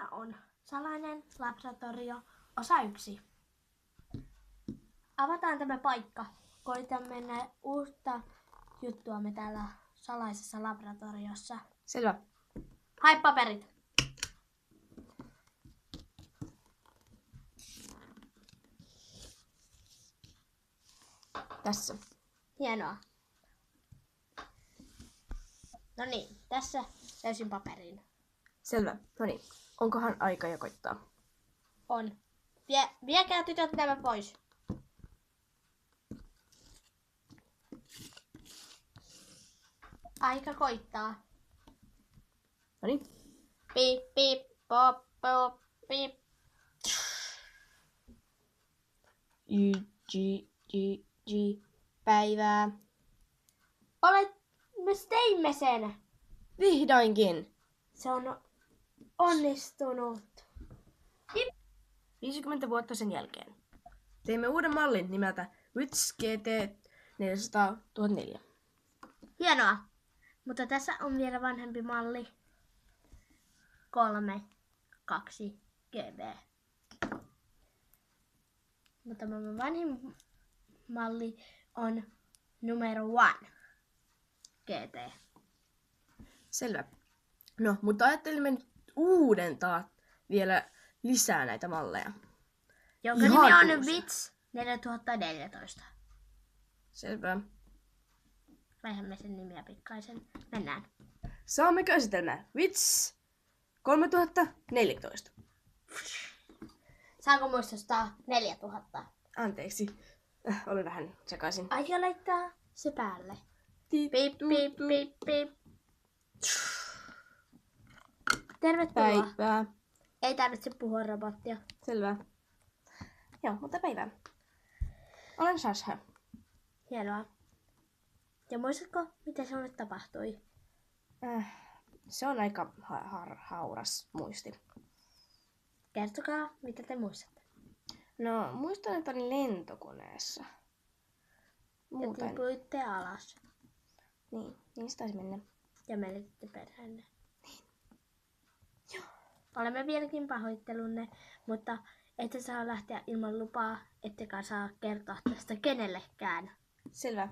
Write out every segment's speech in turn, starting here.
Tämä on Salainen laboratorio osa 1. Avataan tämä paikka. Koitan mennä uutta juttuamme täällä salaisessa laboratoriossa. Selvä. Hai paperit. Tässä. Hienoa. No niin, tässä löysin paperin. Selvä. No niin. Onkohan aika jo koittaa? On. Viekää tytöt nämä pois. Aika koittaa. No niin. Piip, piip, pop, pop, piip. G. Päivää. Me teimme sen. Vihdoinkin. Se on onnistunut. 50 vuotta sen jälkeen. Teimme uuden mallin nimeltä WITS GT 400 Hienoa. Mutta tässä on vielä vanhempi malli. 3, 2, GB. Mutta tämä vanhin malli on numero 1. GT. Selvä. No, mutta ajattelimme nyt uudentaa vielä lisää näitä malleja. Jonka Ihan nimi on uusi. WITS 4014. Selvä. Vaihdamme sen nimiä pikkaisen. Mennään. Saammeko esitelmää WITS 3014? Saanko muistuttaa 4000? Anteeksi. Olin vähän sekaisin. Aika laittaa se päälle. Tiip, Piip, tuut, piip, tuut. piip, piip. Tervetuloa. Päivää. Ei tarvitse puhua robottia. Selvä. Joo, mutta päivää. Olen Sasha. Hienoa. Ja muistatko, mitä sinulle tapahtui? Se on aika hauras muisti. Kertokaa, mitä te muistatte. No, muistan, että olin lentokoneessa. Ja Muuten. tipuitte alas. Niin se taisi mennä. Ja menetitte perheenne. Joo. Olemme vieläkin pahoittelunne, mutta ette saa lähteä ilman lupaa, ettekä saa kertoa tästä kenellekään. Selvä.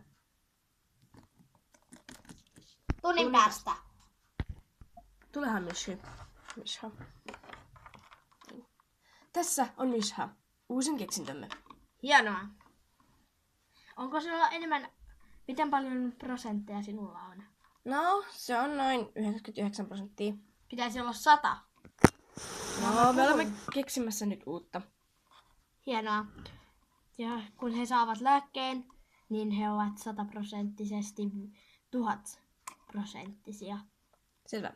Tunnin päästä. Tulehan Misha. Tässä on Misha. Uusin keksintömme. Hienoa. Onko sinulla enemmän, miten paljon prosentteja sinulla on? No, se on noin 99%. Pitäisi olla 100. No, me olemme keksimässä nyt uutta. Hienoa. Ja kun he saavat lääkkeen, niin he ovat 100%, 1000%. Selvä.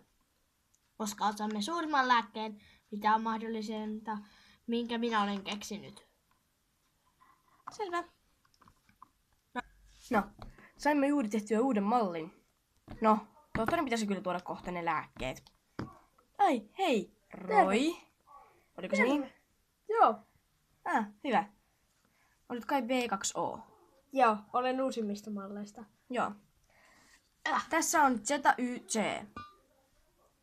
Koska otamme suurimman lääkkeen, mikä on mahdollisinta, minkä minä olen keksinyt. Selvä. No, saimme juuri tehtyä uuden mallin. No, tohtorin pitäisi kyllä tuoda kohta ne lääkkeet. Ai, hei, Roy. Oliko se niin? Joo. Hyvä. Olit kai B2O. Joo, olen uusimmista malleista. Joo. Tässä on ZYC.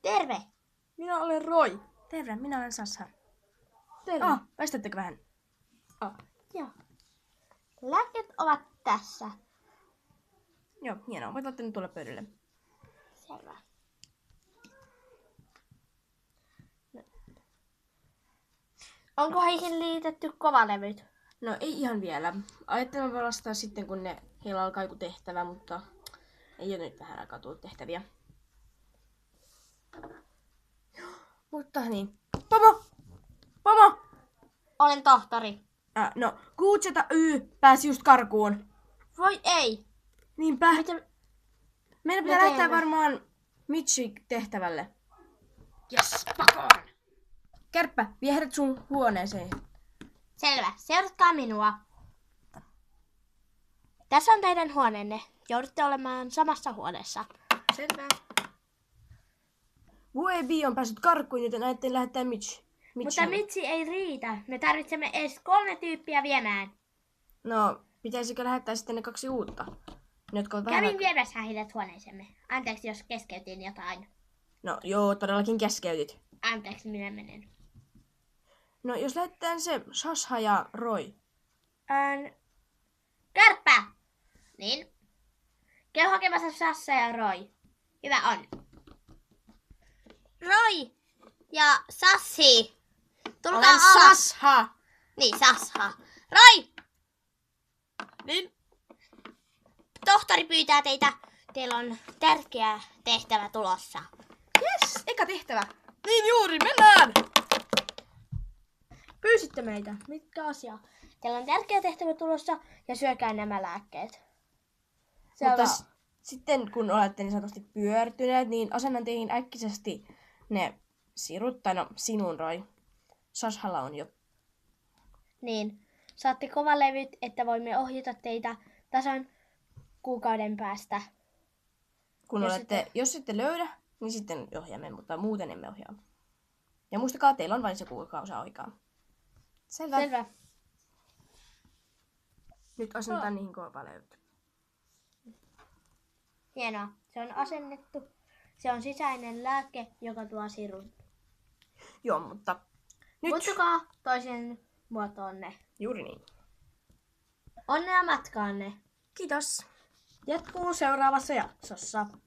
Terve! Minä olen Roy. Terve, minä olen Sasha. Terve. Väistättekö vähän? Joo. Lääkkeet ovat tässä. Joo, hienoa. Voit laittaa ne tuolle pöydälle. Selvä. Onko heihin liitetty kovalevyt? No ei ihan vielä. Ajattelin valastaa sitten, kun heillä alkaa joku tehtävä, mutta ei ole nyt tähän aikaa tullut tehtäviä. Mutta niin. Pomo! Olen tohtori. No, QZY pääsi just karkuun. Voi ei. Niinpä. Miten? Meidän pitää me lähteä teemme? varmaan Mitchi tehtävälle. Jes, pakoon! Kärppä, vie heidät sun huoneeseen. Selvä. Seuratkaa minua. Tässä on teidän huoneenne. Joudutte olemaan samassa huoneessa. Selvä. Vuebi on päässyt karkuun, joten ajattelin lähettää Mitch. Mutta Mitsi ei riitä. Me tarvitsemme edes 3 tyyppiä viemään. No, pitäisikö lähettää sitten ne 2 uutta? Ne, jotka ovat vähän Kävin viemässä heidät huoneeseemme. Anteeksi, jos keskeytin jotain. No joo, todellakin keskeytit. Anteeksi, minä menen. No jos lähetetään se Sasha ja Roy. Kärppä! Niin. Käy hakemassa Sassa ja Roy. Hyvä on. Roy ja Sassi. Tulkaa Olen alas. Sasha! Niin, Sasha. Roy! Niin? Tohtori pyytää teitä. Teillä on tärkeä tehtävä tulossa. Yes, eka tehtävä. Niin juuri, mennään! Pyysitte meitä. Mitkä asia? Teillä on tärkeä tehtävä tulossa ja syökää nämä lääkkeet. Mutta sitten kun olette niin sanotusti pyörtyneet, niin asennan teihin äkkisesti ne sirut, tai no sinun Roy. Sashalla on jo. Niin. Saatte kovalevyt, että voimme ohjata teitä tasan kuukauden päästä. Jos ette löydä, niin sitten ohjaamme, mutta muuten emme ohjaa. Ja muistakaa, teillä on vain se kuukausi aikaa. Selvä. Selvä. Nyt asennetaan niihin kovalevyt. Hienoa. Se on asennettu. Se on sisäinen lääke, joka tuo sirun. Joo, mutta nyt. Muistakaa toisen muotoonne. Juuri niin. Onnea matkaanne. Kiitos. Jatkuu seuraavassa jaksossa.